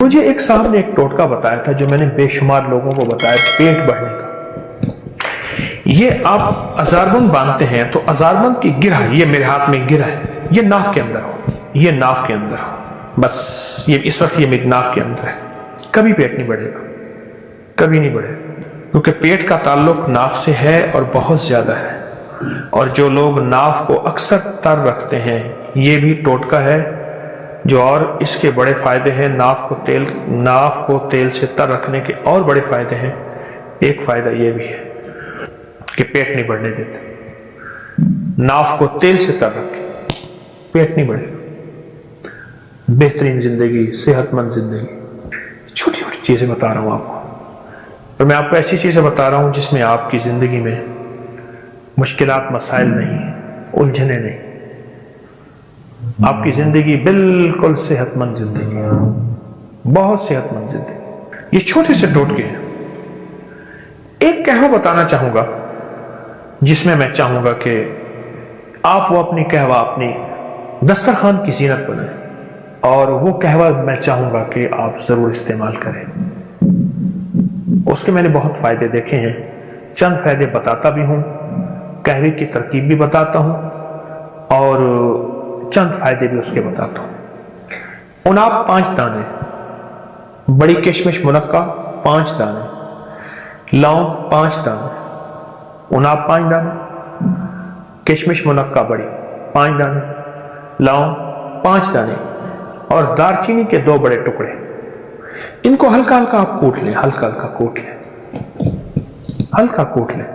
مجھے ایک صاحب نے ایک ٹوٹکا بتایا تھا جو میں نے بے شمار لوگوں کو بتایا، پیٹ بڑھنے کا۔ یہ آپ ازاربند باندھتے ہیں تو ازاربند کی گرہ، یہ میرے ہاتھ میں گرہ ہے، یہ ناف کے اندر ہو، یہ ناف کے اندر ہو، بس یہ اس وقت یہ میری ناف کے اندر ہے، کبھی پیٹ نہیں بڑھے گا، کبھی نہیں بڑھے گا، کیونکہ پیٹ کا تعلق ناف سے ہے اور بہت زیادہ ہے۔ اور جو لوگ ناف کو اکثر تر رکھتے ہیں، یہ بھی ٹوٹکا ہے جو، اور اس کے بڑے فائدے ہیں۔ ناف کو تیل سے تر رکھنے کے اور بڑے فائدے ہیں۔ ایک فائدہ یہ بھی ہے کہ پیٹ نہیں بڑھنے دیتے۔ ناف کو تیل سے تر رکھے، پیٹ نہیں بڑھے گا۔ بہترین زندگی، صحت مند زندگی۔ چھوٹی چھوٹی چیزیں بتا رہا ہوں آپ کو، اور میں آپ کو ایسی چیزیں بتا رہا ہوں جس میں آپ کی زندگی میں مشکلات، مسائل نہیں، الجھنیں نہیں، آپ کی زندگی بالکل صحت مند زندگی ہے، بہت صحت مند زندگی۔ یہ چھوٹے سے ٹوٹکے ہیں۔ ایک قہوہ بتانا چاہوں گا جس میں میں چاہوں گا کہ آپ وہ اپنی قہوہ اپنی دسترخوان کی زینت بنائیں، اور وہ قہوہ میں چاہوں گا کہ آپ ضرور استعمال کریں۔ اس کے میں نے بہت فائدے دیکھے ہیں، چند فائدے بتاتا بھی ہوں، قہوے کی ترکیب بھی بتاتا ہوں، اور چند فائدے بھی اس کے بتاتا ہوں۔ اناب 5 دانے، بڑی کشمش منقع 5 دانے، لونگ 5 دانے، اناب 5 دانے، کشمش منقع بڑی 5 دانے، لونگ 5 دانے، اور دارچینی کے 2 بڑے ٹکڑے۔ ان کو ہلکا ہلکا آپ کوٹ لیں، ہلکا ہلکا کوٹ لیں، ہلکا کوٹ لیں،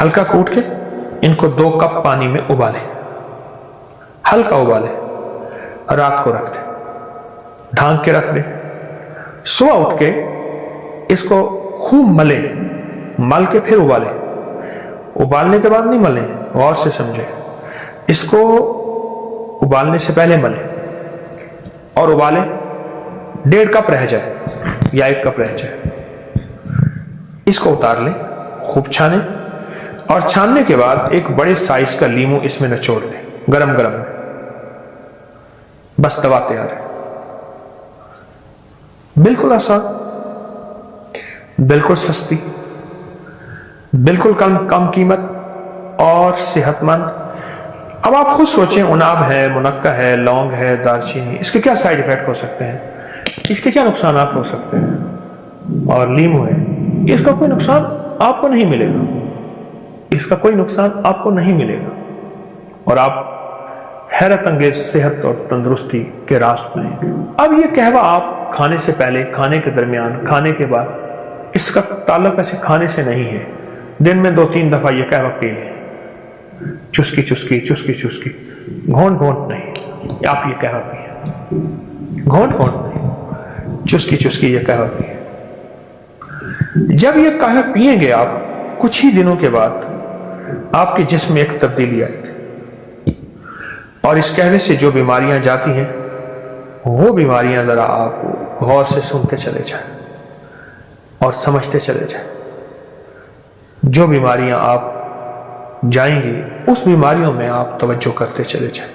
ہلکا کوٹ کے ان کو 2 کپ پانی میں ابالیں، ہلکا ابالیں، رات کو رکھ دیں، ڈھانک کے رکھ دیں۔ صبح اٹھ کے اس کو خوب ملیں، مل کے پھر ابالیں۔ ابالنے کے بعد نہیں ملیں، غور سے سمجھیں، اس کو ابالنے سے پہلے ملیں اور ابالیں، 1.5 کپ رہ جائے یا 1 کپ رہ جائے، اس کو اتار لیں، خوب چھانیں، اور چھاننے کے بعد ایک بڑے سائز کا لیمو اس میں نچوڑ دیں، گرم گرم میں، بس دوا تیار ہے۔ بالکل آسان، بالکل سستی، بالکل کم قیمت اور صحت مند۔ اب آپ خود سوچیں، اناب ہے، منقع ہے، لونگ ہے، دارچینی، اس کے کیا سائیڈ ایفیکٹ ہو سکتے ہیں، اس کے کیا نقصانات ہو سکتے ہیں؟ اور لیمو ہے، اس کا کوئی نقصان آپ کو نہیں ملے گا، اس کا کوئی نقصان آپ کو نہیں ملے گا، اور آپ حیرت انگیز صحت اور تندرستی کے راز پائیں گے۔ اب یہ قہوہ آپ کھانے سے پہلے، کھانے کے درمیان، کھانے کے بعد، اس کا تعلق ایسے کھانے سے نہیں ہے، دن میں 2-3 دفعہ یہ قہوہ پی لیں، چسکی چسکی چسکی چسکی، گھونٹ گھونٹ نہیں، آپ یہ قہوہ پئیں، گھونٹ گھونٹ نہیں، چسکی چسکی یہ قہوہ پئیں۔ جب یہ قہوہ پیئیں گے آپ، کچھ ہی دنوں کے بعد آپ کے جسم میں ایک تبدیلی آئے گی، اور اس قہوے سے جو بیماریاں جاتی ہیں، وہ بیماریاں ذرا آپ غور سے سنتے چلے جائیں اور سمجھتے چلے جائیں۔ جو بیماریاں آپ جائیں گی، اس بیماریوں میں آپ توجہ کرتے چلے جائیں۔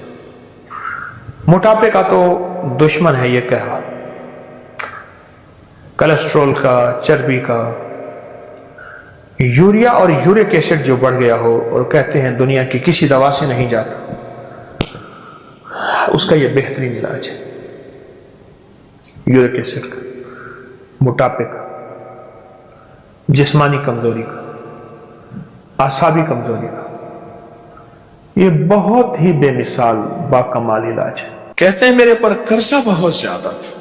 موٹاپے کا تو دشمن ہے یہ قہوہ، کولیسٹرول کا، چربی کا، یوریا اور یورک ایسڈ جو بڑھ گیا ہو اور کہتے ہیں دنیا کی کسی دوا سے نہیں جاتا، اس کا یہ بہترین علاج ہے، یورک ایسڈ کا، موٹاپے کا، جسمانی کمزوری کا، اعصابی کمزوری کا، یہ بہت ہی بے مثال باکمال علاج ہے۔ کہتے ہیں میرے پر قرضہ بہت زیادہ تھا،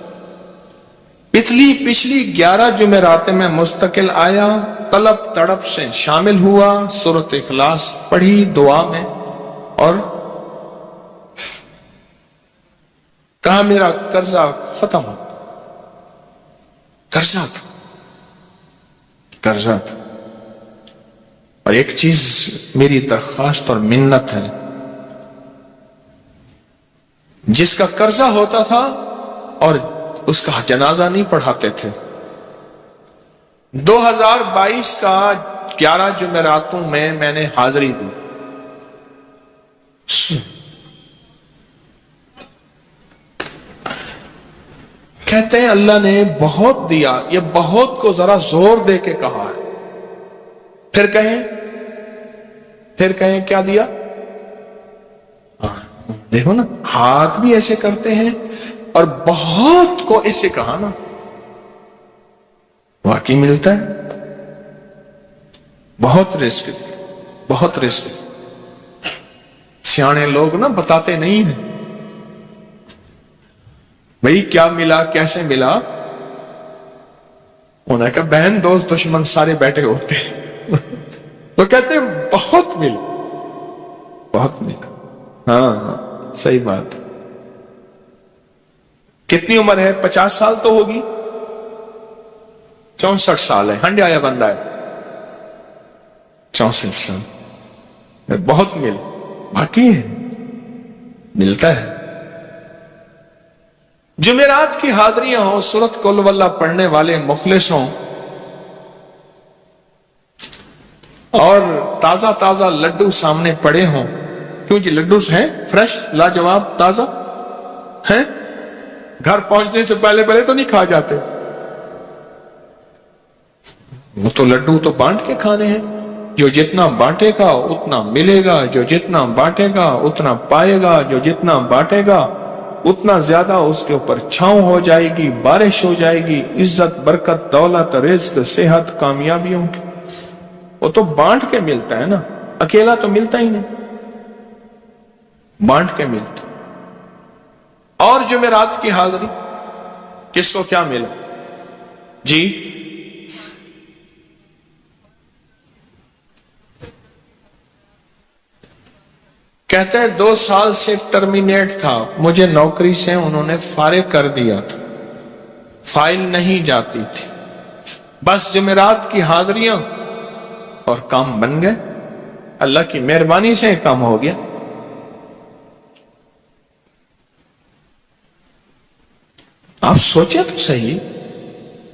پچھلی 11 جمعراتیں میں مستقل آیا، طلب تڑپ سے شامل ہوا، سورۃ اخلاص پڑھی دعا میں، اور کہا میرا قرضہ ختم ہو۔ قرضہ تھا، اور ایک چیز میری درخواست اور منت ہے، جس کا قرضہ ہوتا تھا اور اس کا جنازہ نہیں پڑھاتے تھے، 2022 کا 11 جمعراتوں میں نے حاضری دی، کہتے ہیں اللہ نے بہت دیا. یہ بہت کو ذرا زور دے کے کہا ہے. پھر کہیں کیا دیا؟ دیکھو نا، ہاتھ بھی ایسے کرتے ہیں اور بہت کو ایسے کہا نا، واقعی ملتا ہے. بہت رزق، بہت رزق. سیانے لوگ نا بتاتے نہیں ہیں بھئی کیا ملا، کیسے ملا. انہوں نے کہا بہن دوست دشمن سارے بیٹھے ہوتے ہیں تو کہتے ہیں بہت ملا، بہت ملا. ہاں صحیح بات. کتنی عمر ہے؟ 50 سال تو ہوگی. 64 سال ہے. ہنڈے آیا بندہ ہے. 64 سال بہت مل. باقی ہے، ملتا ہے. جمعرات کی حاضریاں ہوں، سورت قل واللہ پڑھنے والے مخلص ہوں، اور تازہ تازہ لڈو سامنے پڑے ہوں. کیوں جی؟ لڈو ہیں فریش، لاجواب، تازہ ہیں. گھر پہنچنے سے پہلے تو نہیں کھا جاتے. وہ تو لڈو تو بانٹ کے کھانے ہیں. جو جتنا بانٹے گا اتنا ملے گا، جو جتنا بانٹے گا اتنا پائے گا، جو جتنا بانٹے گا اتنا زیادہ اس کے اوپر چھاؤں ہو جائے گی، بارش ہو جائے گی، عزت، برکت، دولت، رزق، صحت، کامیابیوں کی. وہ تو بانٹ کے ملتا ہے نا، اکیلا تو ملتا ہی نہیں، بانٹ کے ملتا. اور جمعرات کی حاضری کس کو کیا ملا جی؟ کہتے ہیں 2 سال سے ٹرمینیٹ تھا، مجھے نوکری سے انہوں نے فارغ کر دیا تھا، فائل نہیں جاتی تھی. بس جمعرات کی حاضریاں اور کام بن گئے. اللہ کی مہربانی سے کام ہو گیا. آپ سوچیں تو صحیح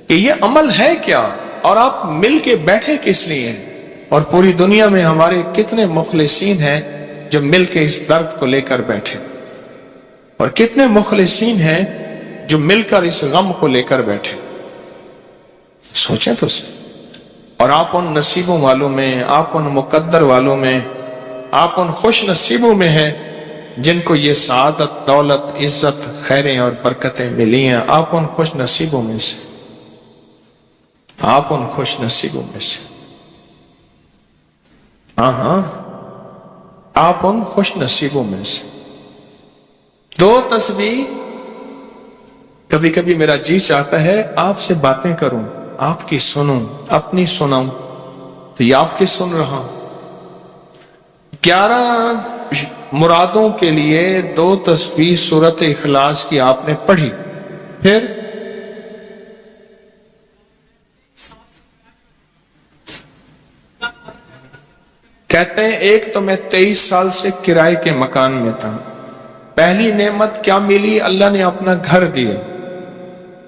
کہ یہ عمل ہے کیا، اور آپ مل کے بیٹھے کس لیے ہیں. اور پوری دنیا میں ہمارے کتنے مخلصین ہیں جو مل کے اس درد کو لے کر بیٹھے، اور کتنے مخلصین ہیں جو مل کر اس غم کو لے کر بیٹھے. سوچیں تو صحیح. اور آپ ان نصیبوں والوں میں، آپ ان مقدر والوں میں، آپ ان خوش نصیبوں میں ہیں جن کو یہ سعادت، دولت، عزت، خیریں اور برکتیں ملی ہیں. آپ ان خوش نصیبوں میں سے، آپ ان خوش نصیبوں میں سے. ہاں آپ ان خوش نصیبوں میں سے. 2 تسبیح. کبھی کبھی میرا جی چاہتا ہے آپ سے باتیں کروں، آپ کی سنوں، اپنی سناؤں، تو یہ آپ کی سن رہا ہوں. 11 مرادوں کے لیے 2 تسبیح سورت اخلاص کی آپ نے پڑھی. پھر کہتے ہیں ایک تو میں 23 سال سے کرائے کے مکان میں تھا. پہلی نعمت کیا ملی؟ اللہ نے اپنا گھر دیا،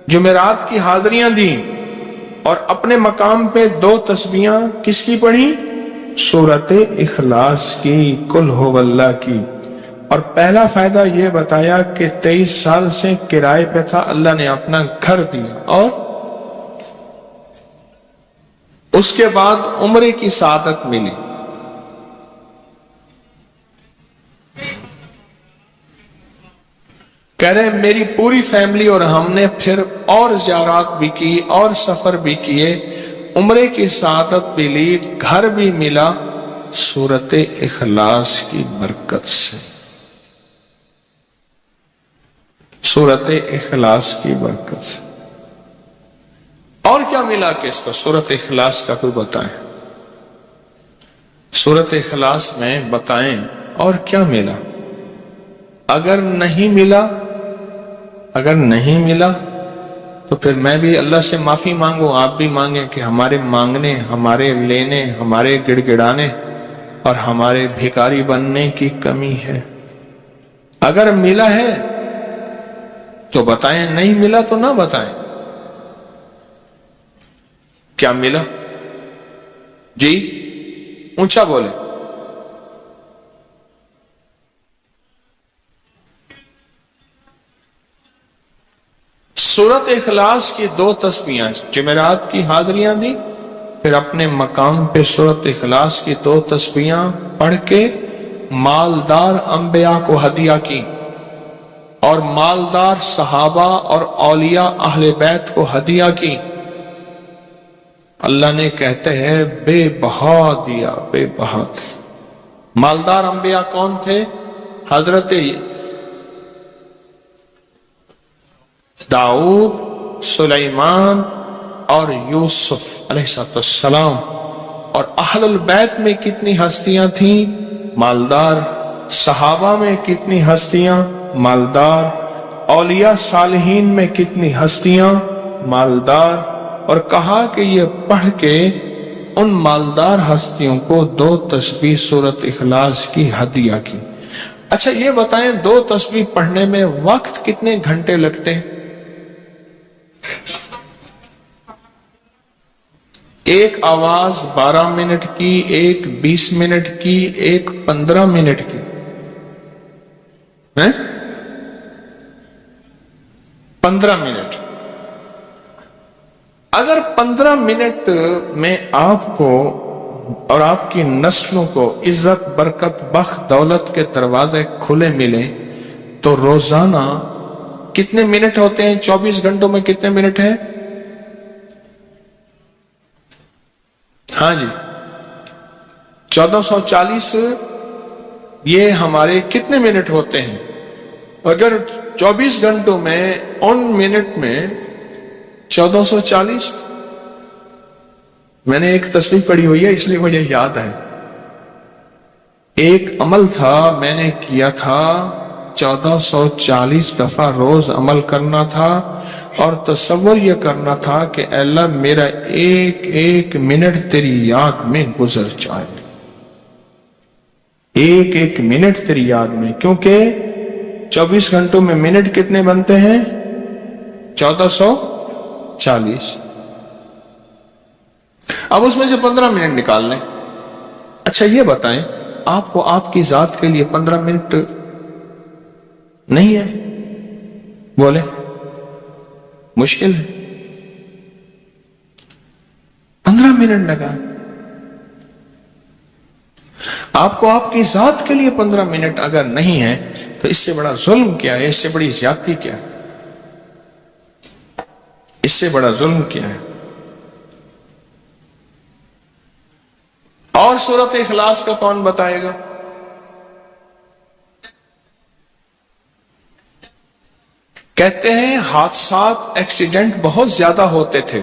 جمعرات کی حاضریاں دیں، اور اپنے مقام پہ 2 تسبیحاں کس کی پڑھی؟ سورت اخلاص کی، قل ہو اللہ کی. اور پہلا فائدہ یہ بتایا کہ 23 سال سے کرائے پہ تھا، اللہ نے اپنا گھر دیا. اور اس کے بعد عمرے کی سعادت ملی. کہہ رہے میری پوری فیملی اور ہم نے پھر اور زیارات بھی کی اور سفر بھی کیے، عمرے کی سعادت بھی لی، گھر بھی ملا سورت اخلاص کی برکت سے. سورت اخلاص کی برکت سے. اور کیا ملا کس کو؟ سورت اخلاص کا کوئی بتائیں. سورت اخلاص میں بتائیں اور کیا ملا. اگر نہیں ملا تو پھر میں بھی اللہ سے معافی مانگوں، آپ بھی مانگیں کہ ہمارے مانگنے، ہمارے لینے، ہمارے گڑ گڑانے اور ہمارے بھیکاری بننے کی کمی ہے. اگر ملا ہے تو بتائیں، نہیں ملا تو نہ بتائیں. کیا ملا جی؟ اونچا بولے. سورت اخلاص کی 2 تسبیحاں، جمعرات کی حاضریاں دی، پھر اپنے مقام پہ سورت اخلاص کی 2 تسبیحاں پڑھ کے مالدار انبیاء کو ہدیہ کی، اور مالدار صحابہ اور اولیاء اہل بیت کو ہدیہ کی۔ اللہ نے کہتے ہیں بے بہا دیا، بے بہا۔ مالدار انبیاء کون تھے؟ حضرت داؤد، سلیمان اور یوسف علیہ السلام۔ اور اہل البیت میں کتنی ہستیاں تھیں؟ مالدار۔ صحابہ میں کتنی ہستیاں؟ مالدار۔ اولیاء صالحین میں کتنی ہستیاں؟ مالدار۔ اور کہا کہ یہ پڑھ کے ان مالدار ہستیوں کو 2 تسبیح سورت اخلاص کی ہدیہ کی۔ اچھا یہ بتائیں 2 تسبیح پڑھنے میں وقت کتنے گھنٹے لگتے ہیں؟ ایک آواز 12 منٹ کی، ایک 20 منٹ کی، ایک 15 منٹ کی، 15 منٹ۔ اگر 15 منٹ میں آپ کو اور آپ کی نسلوں کو عزت، برکت، بخت، دولت کے دروازے کھلے ملے تو روزانہ کتنے منٹ ہوتے ہیں؟ 24 گھنٹوں میں کتنے منٹ ہیں؟ ہاں جی 1440۔ یہ ہمارے کتنے منٹ ہوتے ہیں؟ اگر 24 گھنٹوں میں ان منٹ میں 1440، میں نے ایک تصریح پڑھی ہوئی ہے اس لیے مجھے یاد ہے۔ ایک عمل تھا میں نے کیا تھا 1440 دفعہ روز عمل کرنا تھا، اور تصور یہ کرنا تھا کہ اے اللہ میرا ایک ایک منٹ تیری یاد میں گزر جائے، ایک ایک منٹ تیری یاد میں، کیونکہ 24 گھنٹوں میں منٹ کتنے بنتے ہیں؟ 1440۔ اب اس میں سے 15 منٹ نکال لیں۔ اچھا یہ بتائیں آپ کو آپ کی ذات کے لیے 15 منٹ نہیں ہے؟ بولے مشکل ہے؟ 15 منٹ لگا آپ کو آپ کی ذات کے لیے 15 منٹ اگر نہیں ہے تو اس سے بڑا ظلم کیا ہے؟ اس سے بڑی زیادتی کیا ہے؟ اس سے بڑا ظلم کیا ہے؟ اور سورت اخلاص کا کون بتائے گا؟ کہتے ہیں حادثات، ایکسیڈنٹ بہت زیادہ ہوتے تھے۔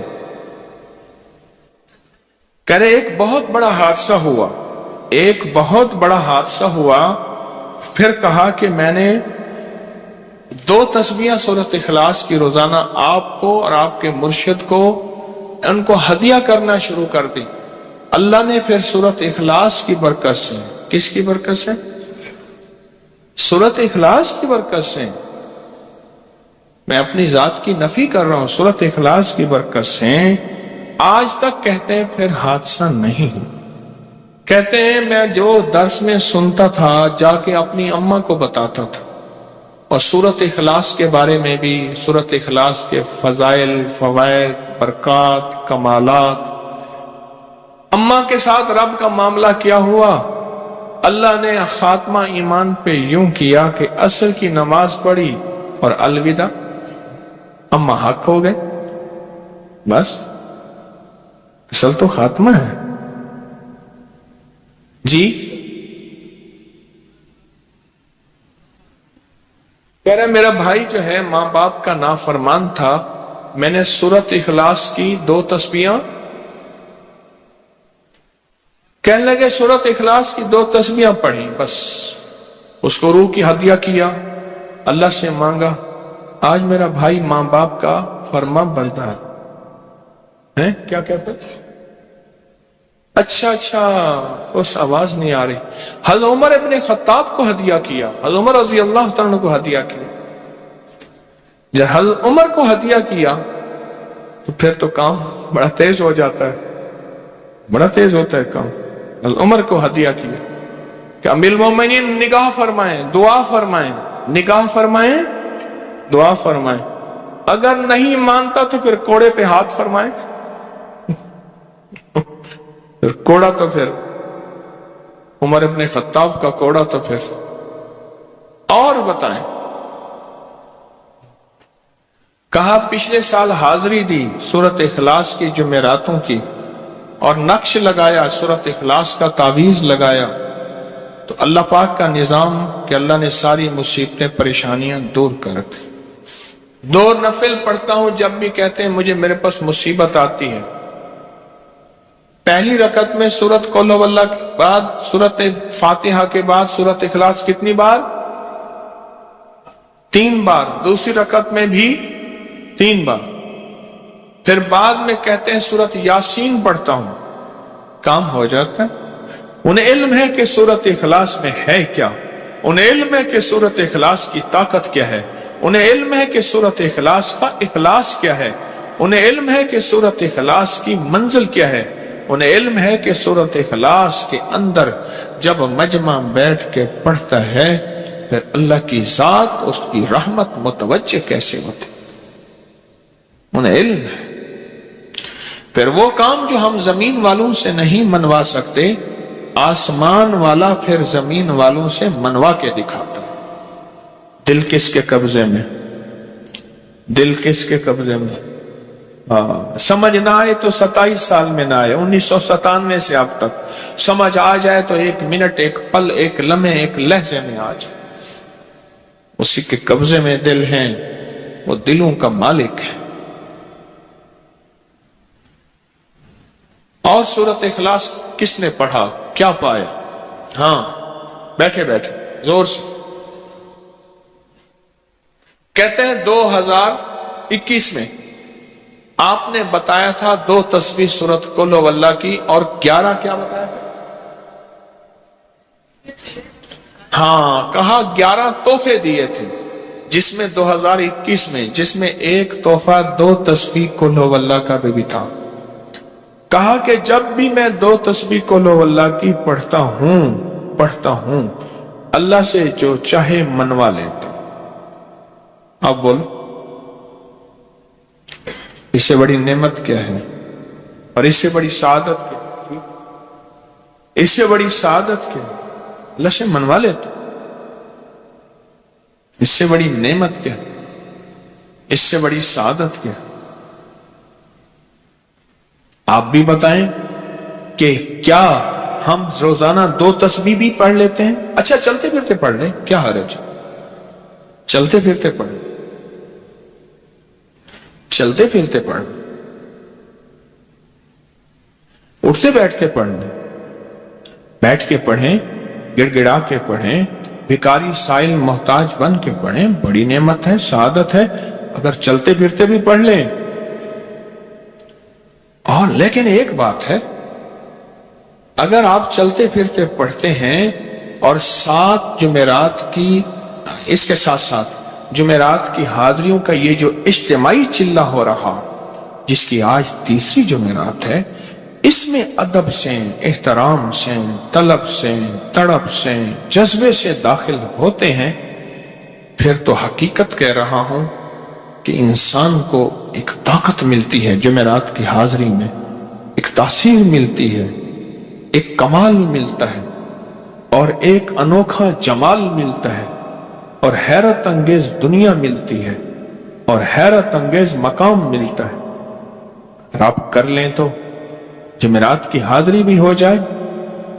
کہہ رہے ایک بہت بڑا حادثہ ہوا، ایک بہت بڑا حادثہ ہوا، پھر کہا کہ میں نے 2 تسبیحاں سورت اخلاص کی روزانہ آپ کو اور آپ کے مرشد کو ان کو ہدیہ کرنا شروع کر دی۔ اللہ نے پھر سورت اخلاص کی برکت سے، کس کی برکت سے؟ سورت اخلاص کی برکت سے، میں اپنی ذات کی نفی کر رہا ہوں، سورت اخلاص کی برکت سے آج تک کہتے ہیں پھر حادثہ نہیں ہوا۔ کہتے ہیں میں جو درس میں سنتا تھا جا کے اپنی اماں کو بتاتا تھا، اور سورت اخلاص کے بارے میں بھی، سورت اخلاص کے فضائل، فوائد، برکات، کمالات۔ اماں کے ساتھ رب کا معاملہ کیا ہوا؟ اللہ نے خاتمہ ایمان پہ یوں کیا کہ عصر کی نماز پڑھی اور الوداع، اماں حق ہو گئے، بس اصل تو خاتمہ ہے جی۔ کہہ رہے میرا بھائی جو ہے ماں باپ کا نافرمان تھا، میں نے سورت اخلاص کی 2 تسبیحاں، کہنے لگے سورت اخلاص کی 2 تسبیحاں پڑھی، بس اس کو روح کی ہدیہ کیا، اللہ سے مانگا۔ آج میرا بھائی ماں باپ کا فرما بردار ہے۔ کیا کہتے؟ اچھا اس آواز نہیں آ رہی۔ حضرت عمر ابن خطاب کو ہدیہ کیا، حضرت عمر رضی اللہ تعالیٰ کو ہدیہ کیا۔ جب حضرت عمر کو ہدیہ کیا تو پھر تو کام بڑا تیز ہو جاتا ہے، بڑا تیز ہوتا ہے کام۔ حضرت عمر کو ہدیہ کیا کہ امیر المومنین نگاہ فرمائیں، دعا فرمائیں، نگاہ فرمائیں، دعا فرمائیں۔ اگر نہیں مانتا تو پھر کوڑے پہ ہاتھ فرمائے. پھر کوڑا تو پھر عمر ابن خطاب کا کوڑا تو پھر اور بتائیں. کہا پچھلے سال حاضری دی سورت اخلاص کی جمعراتوں کی اور نقش لگایا سورت اخلاص کا تعویذ لگایا تو اللہ پاک کا نظام کہ اللہ نے ساری مصیبتیں پریشانیاں دور کر رکھی. 2 نفل پڑھتا ہوں جب بھی کہتے ہیں مجھے میرے پاس مصیبت آتی ہے. پہلی رکعت میں سورت قل ہو اللہ کے بعد سورت فاتحہ کے بعد سورت اخلاص کتنی بار؟ 3 بار. دوسری رکعت میں بھی 3 بار. پھر بعد میں کہتے ہیں سورت یاسین پڑھتا ہوں. کام ہو جاتا ہے. انہیں علم ہے کہ سورت اخلاص میں ہے کیا, انہیں علم ہے کہ سورت اخلاص کی طاقت کیا ہے, انہیں علم ہے کہ سورت اخلاص کا اخلاص کیا ہے, انہیں علم ہے کہ سورت اخلاص کی منزل کیا ہے, انہیں علم ہے کہ سورت اخلاص کے اندر جب مجمع بیٹھ کے پڑھتا ہے پھر اللہ کی ذات اس کی رحمت متوجہ کیسے ہوتی. انہیں علم ہے. پھر وہ کام جو ہم زمین والوں سے نہیں منوا سکتے آسمان والا پھر زمین والوں سے منوا کے دکھاتا. دل کس کے قبضے میں؟ دل کس کے قبضے میں؟ سمجھ نہ آئے تو 27 سال میں نہ آئے, 1997 سے اب تک. سمجھ آ جائے تو 1 منٹ, 1 پل, 1 لمحے, 1 لہجے میں آ جائے. اسی کے قبضے میں دل ہیں, وہ دلوں کا مالک ہے. اور سورت اخلاص کس نے پڑھا کیا پایا؟ ہاں بیٹھے بیٹھے زور سے کہتے ہیں 2021 میں آپ نے بتایا تھا 2 تسبیح سورت قل ہو اللہ کی اور 11 کیا بتایا تھا؟ ہاں کہا 11 تحفے دیے تھے جس میں 2021 میں جس میں ایک تحفہ 2 تسبیح قل ہو اللہ کا بھی تھا. کہا کہ جب بھی میں 2 تسبیح قل ہو اللہ کی پڑھتا ہوں اللہ سے جو چاہے منوا لیتا. اب بولو اس سے بڑی نعمت کیا ہے اور اس سے بڑی سعادت کیا؟ اس سے بڑی سعادت کیا؟ اللہ سے منوا لیتا. اس سے بڑی نعمت کیا؟ اس سے بڑی سعادت کیا؟ آپ بھی بتائیں کہ کیا ہم روزانہ 2 تسبیح بھی پڑھ لیتے ہیں؟ اچھا چلتے پھرتے پڑھ لیں, کیا حرج؟ چلتے پھرتے پڑھ لیں, چلتے پھرتے پڑھ لیں, اٹھتے بیٹھتے پڑھ لیں, بیٹھ کے پڑھیں, گڑ گڑا کے پڑھیں, بھکاری سائل محتاج بن کے پڑھیں. بڑی نعمت ہے, سعادت ہے اگر چلتے پھرتے بھی پڑھ لیں. اور لیکن ایک بات ہے, اگر آپ چلتے پھرتے پڑھتے ہیں اور 7 جمعرات کی اس کے ساتھ ساتھ جمعرات کی حاضریوں کا یہ جو اجتماعی چلہ ہو رہا جس کی آج 3ری جمعرات ہے, اس میں ادب سے, احترام سے, طلب سے, تڑپ سے, جذبے سے داخل ہوتے ہیں, پھر تو حقیقت کہہ رہا ہوں کہ انسان کو ایک طاقت ملتی ہے جمعرات کی حاضری میں, ایک تاثیر ملتی ہے, ایک کمال ملتا ہے اور ایک انوکھا جمال ملتا ہے اور حیرت انگیز دنیا ملتی ہے اور حیرت انگیز مقام ملتا ہے. اگر آپ کر لیں تو جمعرات کی حاضری بھی ہو جائے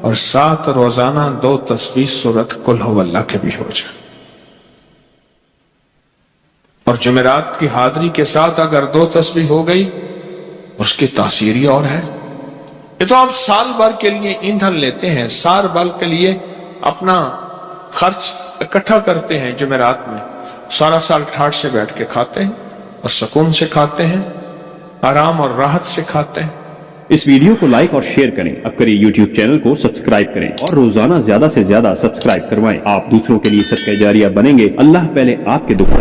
اور ساتھ روزانہ 2 تسبیح سورت قل ہو اللہ کے بھی ہو جائے. اور جمعرات کی حاضری کے ساتھ اگر 2 تسبیح ہو گئی اس کی تاثیر ہی اور ہے. یہ تو آپ سال بھر کے لیے ایندھن لیتے ہیں, سال بھر کے لیے اپنا خرچ اکٹھا کرتے ہیں جمعرات میں, سارا سال ٹھاٹ سے بیٹھ کے کھاتے ہیں اور سکون سے کھاتے ہیں, آرام اور راحت سے کھاتے ہیں. اس ویڈیو کو لائک اور شیئر کریں. اب کریں یوٹیوب چینل کو سبسکرائب کریں اور روزانہ زیادہ سے زیادہ سبسکرائب کروائیں. آپ دوسروں کے لیے صدقہ جاریہ بنیں گے. اللہ پہلے آپ کے دکان